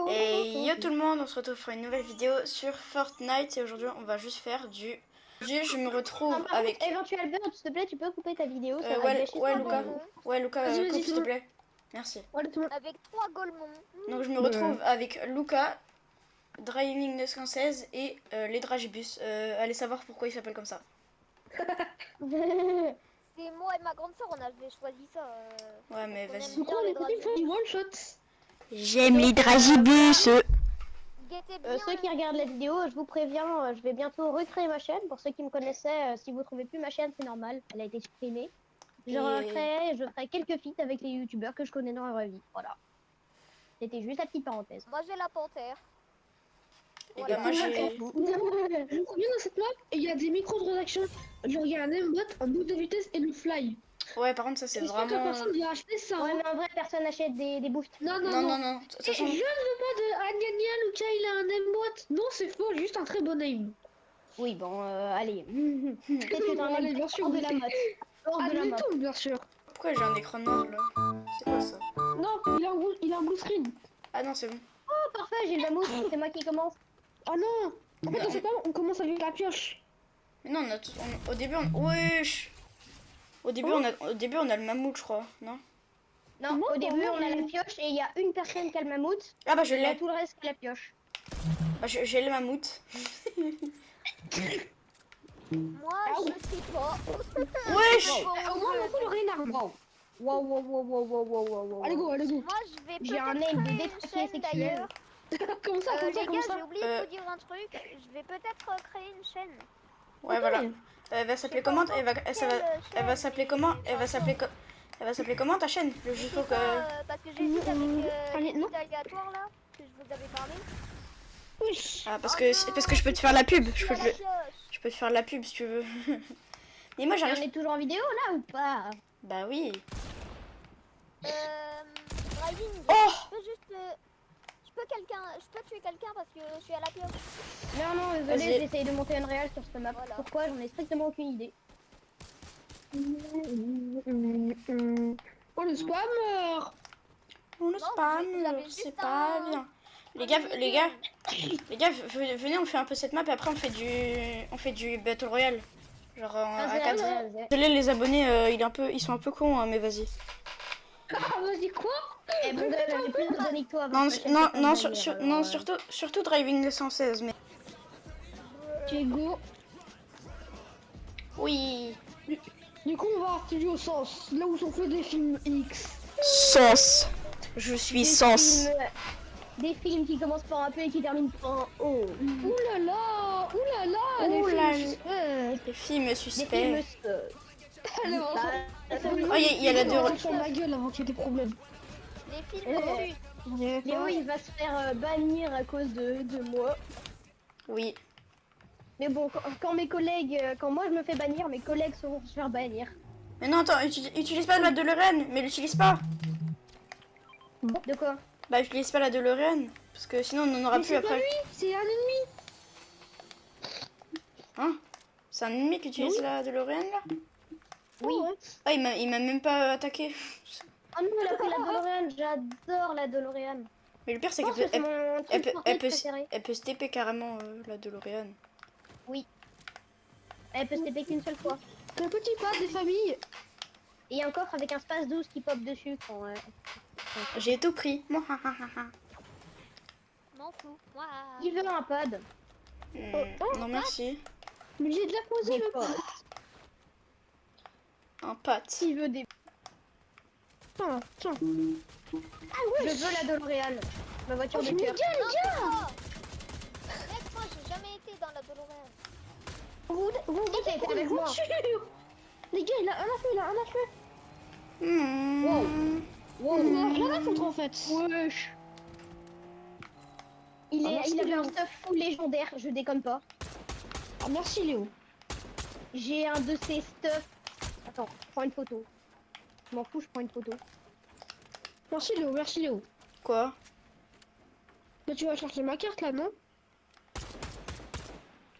Et yo tout le monde, on se retrouve pour une nouvelle vidéo sur Fortnite et aujourd'hui on va juste faire du... Je me retrouve Non, par avec... contre, éventuellement, s'il te plaît, tu peux couper ta vidéo, ça va ouais, gâcher ouais ton Lucas, vidéo. ouais Lucas, Vas-y, coupe vas-y, s'il te plaît. Merci. Avec 3 golemons. Donc je me retrouve avec Lucas, Driving 916 et les Dragibus. Allez savoir pourquoi il s'appelle comme ça. C'est moi et ma grande soeur, on avait choisi ça. Ouais mais On aime vas-y. bien Pourquoi on les est parti faire du one shot? J'aime les Dragibus. Guettez bien Ceux qui regardent la vidéo, je vous préviens, je vais bientôt recréer ma chaîne. Pour ceux qui me connaissaient, si vous trouvez plus ma chaîne, c'est normal, elle a été supprimée. Je recréerai, je ferai quelques feats avec les youtubeurs que je connais dans la vraie vie. Voilà. C'était juste la petite parenthèse. Moi j'ai la panthère. Et Voilà. ben moi j'ai... Je me souviens dans cette map, il y a des microtransactions. Genre, il y a un aimbot, un boost de vitesse et le fly. Ouais par contre ça c'est J'espère que vraiment... personne va acheter ça. Ouais, Hein. mais en vrai, personne n'achète des boosts. Non, non, Non, non. non, non, de toute Je façon... ne veux pas de ah, gna, gna, Lucas, il a un aimbot. Non, c'est faux, juste un très bon aim. Oui, bon, allez. Qu'est-ce que t'en Allez, as bien sûr. hors de la mode. Hors de la mode. Admettons, bien sûr. Pourquoi j'ai un écran noir là? C'est quoi ça? Non, il a un blue screen. Ah non c'est bon. Oh, parfait, j'ai le mammouth, c'est moi qui commence. Ah non. En fait, on sait pas, on commence avec la pioche. Mais non, au début, on... Wesh. Au début, on a le mammouth, je crois, non? Non, Non, au début, non, on a la pioche et il y a une personne qui a le mammouth. Ah bah je Et l'ai. tout le reste, c'est la pioche. Bah, j'ai le mammouth. Moi je sais pas. Wesh. Au moins, on fait le renard. Wow. Allez, go, allez, go. Moi je vais J'ai un peut-être aim de créer une détraqué chaîne sexuel. d'ailleurs. Comment ça, Les gars, ça j'ai oublié de Euh. vous dire un truc. Je vais peut-être créer une chaîne. Ouais, voilà. Elle va s'appeler comment? Elle va s'appeler comment? Elle va s'appeler comment ta chaîne? Juste pour que... Parce que j'ai vu avec Allez, les non. sites aléatoires là, que je vous avais parlé. Oui. Ah, parce que je peux te faire la pub. Je peux À la te, pioche. je peux te faire la pub si tu veux. Mais moi On j'arrive... est toujours en vidéo là ou pas? Bah oui. Driving. Oh. Je peux juste... je peux tuer quelqu'un parce que je suis à la pioche. Non, Vas-y. désolé, j'essaye de monter Unreal sur ce map. Voilà. Pourquoi? J'en ai strictement aucune idée. Oh, le spammer. On le Non, spam, vous avez juste c'est pas un- bien. Les gars, venez, on fait un peu cette map et après on fait du Battle Royale. Genre à 4. Vas-y. Désolé les abonnés, ils sont un peu cons, hein, mais vas-y. Ah, vas-y, quoi? Eh bon, j'ai plus d'abonnés que toi. Non, parce que je non, sais pas non, bannir, alors, surtout Driving 216, mais... Ok, go. Oui. Du coup, on va à Studio Sens, là où sont faits des films X. Sens. Je suis Sens. Des films qui commencent par un P et qui terminent par un O. Ouh là là, ouh là là, Ouh les là films là. suspects. Les films Des suspects. films Alors, Oh, il y a la deux... sur ma gueule avant qu'il y ait des problèmes. Les films dessus. Léo, il va se faire bannir à cause de moi. Oui. Mais bon, quand mes collègues, quand moi je me fais bannir, mes collègues sauront se faire bannir. Mais non, attends, utilise pas la DeLorean, mais l'utilise pas. De quoi? Bah, utilise pas la DeLorean, parce que sinon on n'en aura Mais plus c'est pas après. lui, c'est un ennemi. Hein? C'est un ennemi qui utilise la DeLorean là? Oui. Ah, il m'a même pas attaqué. Oh non, elle a pris la DeLorean, j'adore la DeLorean. Mais le pire c'est Je pense qu'elle que c'est peut, mon truc sportif préféré. elle peut se TP carrément la DeLorean. Elle peut se TP qu'une seule fois. Le petit pas des familles. Et il y a un coffre avec un space 12 qui pop dessus quand... J'ai tout pris. M'en fous. Moi. Qui veut un pod? Non merci. Mais j'ai de la posée, Des le pods. Un pat. Qui veut des... Tiens, tiens. Je veux la DeLorean. Ma voiture de cœur. Mec, moi j'ai jamais été dans la DeLorean. Vous Qui t'as été avec moi? Les gars, il a un à feu, il a un à feu. Hmm. Il a rien à foutre en fait. Wesh. Il merci, avait un Léo. stuff full légendaire, je déconne pas. Ah, merci Léo. J'ai un de ces stuff. Attends, je prends une photo. Je m'en fous, je prends une photo. Merci Léo, merci Léo. Quoi? Là, tu vas chercher ma carte là, non?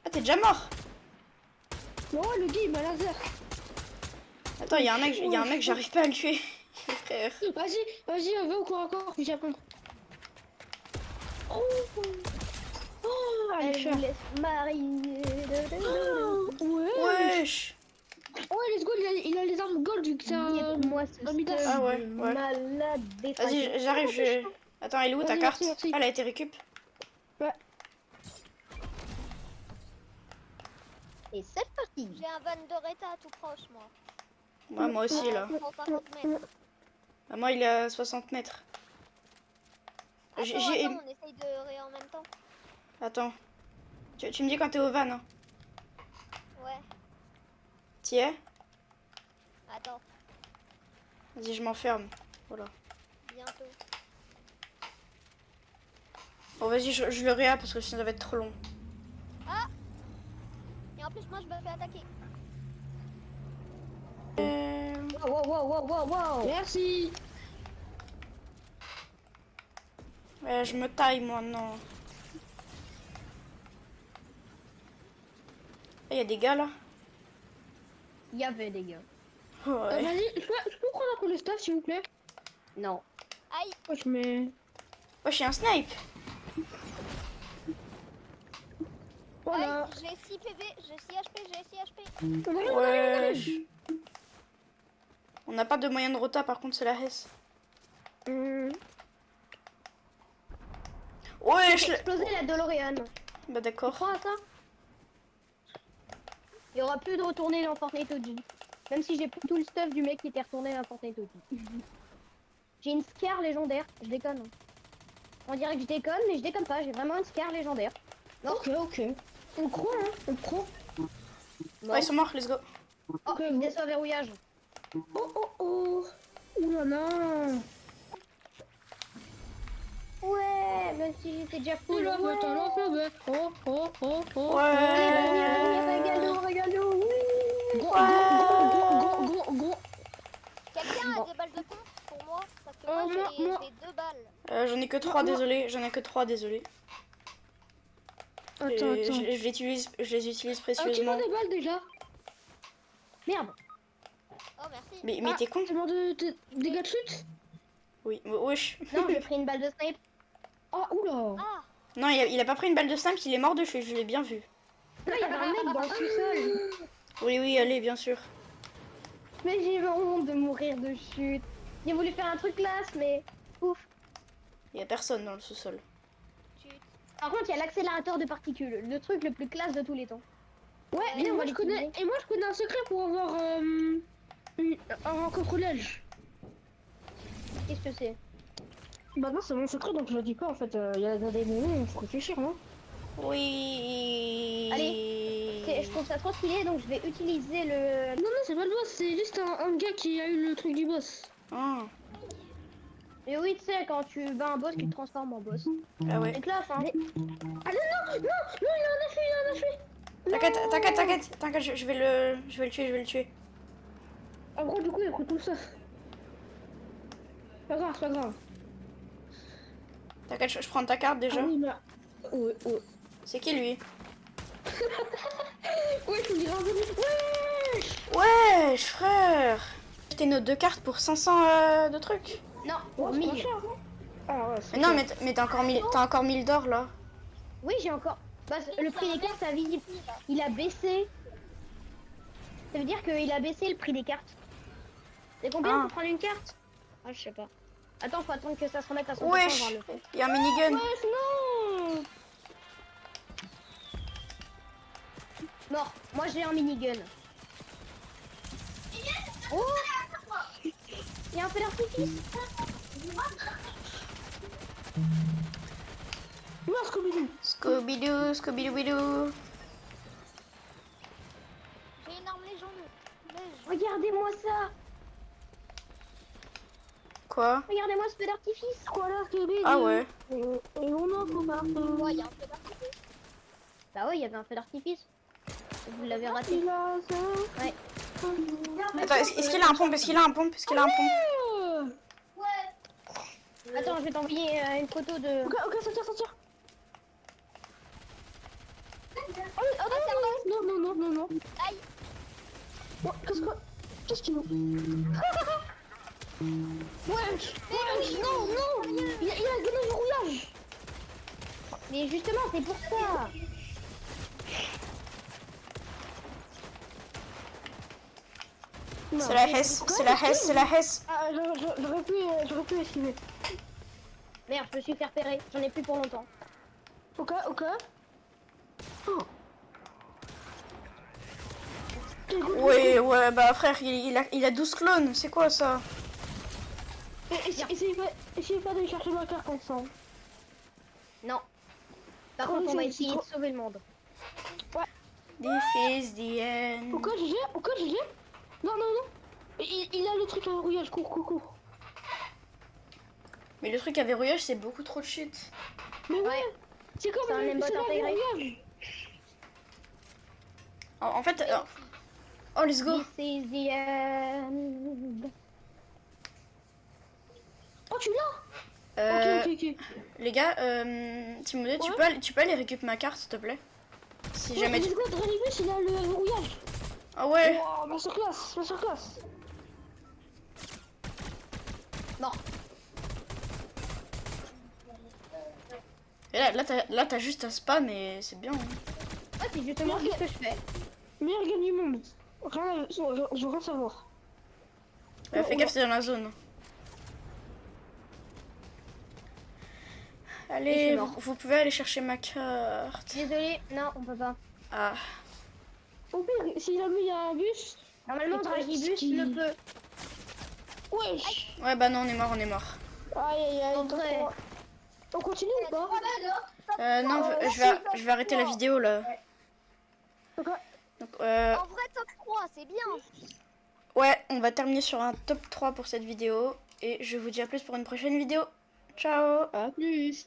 Ah, t'es déjà mort? Ouais, le gars il m'a laser. Attends, il y a un mec, j'arrive pas à le tuer. Frère. Vas-y, va au corps à corps, puis j'apprends. Oh, oh allez, Elle chat. vous laisse mariner. Ouais. Wesh. Ouais, let's go, il a les armes gold vu que c'est un... Moi ce un Midas. stuff Ah ouais, de ouais. malade détraqué. Vas-y, j'arrive, je... Attends, elle est où ta Vas-y, carte? merci. Ah, elle a été récup. Et c'est parti. J'ai un van de Reta tout proche, moi. Ouais, moi aussi, là. 150 mètres. Bah, moi, il est à 60 mètres. Attends, J'ai- attends, on essaye de ré en même temps. Attends. Tu me dis quand t'es au van, hein. Ouais, T'y es? attends, Vas-y, je m'enferme. Voilà. bientôt. Bon, vas-y, je le réa parce que sinon ça va être trop long. Et en plus, moi, je me fais attaquer. Wow. Merci. Je me taille, moi, non. Il y a des gars, là? Il y avait des gars. Ouais. Vas-y, je peux prendre un peu le staff s'il vous plaît? Non. Aïe, Oh, je mets... Ouais, j'ai un snipe. Voilà. aïe, j'ai 6 PV, j'ai 6 HP, j'ai 6 HP. Wesh. On n'a pas de moyen de rota, par contre, c'est la Hesse. Wesh. J'ai explosé la DeLorean. Bah, d'accord. Crois à ça? Il y aura plus de retourner dans Fortnite OG. Même si j'ai plus tout le stuff du mec qui était retourné dans Fortnite OG. J'ai une scar légendaire, je déconne. On dirait que je déconne, mais je déconne pas, j'ai vraiment une scar légendaire. Ok. On croit, hein, on croit. Ouais, ils sont morts, let's go. Oh, je descends verrouillage. Oh. Ouh là là. Ouais, même si j'étais déjà Oh full. là, Ouais. attends, l'alphabet. Oh. Ouais. Regarde-nous, oui. Gros. Quelqu'un a des balles de pompe pour moi? Parce que moi, moi. j'ai 2 balles. J'en ai que 3, désolé. J'en ai que 3, désolé. Attends. Je les utilise Ah, qui précieusement. m'a des balles déjà? Merde. Oh, merci. Mais t'es con? Tu demandes de dégâts de chute? Oui, wesh. Non, j'ai pris une balle de snipe. Ah, oula. Ah, Non, il a pas pris une balle de snipe, il est mort de chute, je l'ai bien vu. Non, il y avait un mec dans le sous-sol. Oui, allez, bien sûr. Mais j'ai honte de mourir de chute. J'ai voulu faire un truc classe, mais ouf. Il y a personne dans le sous-sol. chut. Par contre, il y a l'accélérateur de particules, le truc le plus classe de tous les temps. Ouais, Viens, et on moi, va je connais, l'utiliser. et moi je connais un secret pour avoir un contrôlage. Qu'est-ce que c'est? Bah non, c'est mon secret donc je le dis pas en fait. Il y a des moments où faut réfléchir, non? Oui. Je trouve ça trop stylé, donc je vais utiliser le... Non, c'est pas le boss, c'est juste un gars qui a eu le truc du boss. Ah, Mais oui, tu sais, quand tu bats un boss, tu te transformes en boss. ah ouais. C'est classe, hein. Ah non, il en a fait. T'inquiète, je vais le tuer. En gros, du coup, il a pris tout ça. Pas grave. T'inquiète, je prends ta carte déjà. Ah oui, mais... Ouais. C'est qui lui? Ouais, je vous dirai un peu plus. Wesh, frère. T'es nos 2 cartes pour 500 de trucs. Non, Ouais, pour c'est pas 1000. cher, hein. Ah ouais, c'est Mais non, cher. mais t'as encore 1000 d'or là. Oui, j'ai encore... Bah, le prix des cartes, il a baissé. Ça veut dire qu'il a baissé le prix des cartes. C'est combien Ah. pour prendre une carte? Ah, je sais pas. Attends, faut attendre que ça se remette à 100% Wesh. voir le fait. Il y a un minigun. Ouais, non. Mort. Moi, j'ai un minigun. Oh, il y a un feu d'artifice. Non, Scooby-Doo. Scooby-Doo. J'ai une arme légendaire. Regardez-moi ça. Quoi? Regardez-moi ce feu d'artifice. Quoi là, Scooby-Doo? Ah ouais. Et on en faut partout. Ouais, il y a un peu d'artifice. Bah ouais, il y avait un feu d'artifice. Vous l'avez raté. Il a ça. Ouais. Attends, est-ce qu'il a un pompe? Est-ce qu'il a un pompe? Attends, je vais t'envoyer une photo de... Ok, ça tire. Non. Aïe. Oh, qu'est-ce qu'il nous... Wesh, non, il a gagné le verrouillage. Mais justement, c'est pour ça. C'est la Hesse, c'est la Hesse, c'est la Hesse. Ah, j'aurais pu esquiver. Merde, je me suis fait repérer. J'en ai plus pour longtemps. Ok, ok. Oh. Quel coup de Ouais, ouais, bah frère, il a 12 clones, c'est quoi ça? Essayez pas d'aller chercher ma carte ensemble. Non. Par Oh, contre, on va c'est essayer trop- de sauver le monde. This is the end. Pourquoi GG? Pourquoi GG? Non, non, non. Il a le truc à verrouillage, cours, cours, cours. Mais le truc à verrouillage, c'est beaucoup trop de shit. Mais ouais, Ouais. c'est comme C'est un aimbot c'est un intégré. verrouillage. En fait, oh, let's go. This is the end. Oh, tu l'as? Euh, Ok, ok, ok. Les gars, Timothée, Ouais. tu peux aller récupérer ma carte, s'il te plaît? Si Ouais, jamais let's tu... go, Dralibus, il a le verrouillage. Ah ouais. Wow, masterclass, masterclass. Non. Et là, t'as juste un spam et c'est bien. Hein. Ah, c'est justement ce que je fais. Meilleur game du monde. Rien, je veux rien savoir. Fais Oula. gaffe, c'est dans la zone. Et je Allez, suis mort. vous pouvez aller chercher ma carte. Désolé, non, on peut pas. Ah, Au pire, s'il a mis un bus. Normalement, Et Dragibus qui- le peut. Wesh. ouais, bah non, on est mort. Aïe, aïe, aïe. En vrai. On continue ou pas? Non, je vais arrêter la vidéo là. Ok. Donc, En vrai, top 3, c'est bien. ouais, on va terminer sur un top 3 pour cette vidéo. Et je vous dis à plus pour une prochaine vidéo. Ciao! À plus.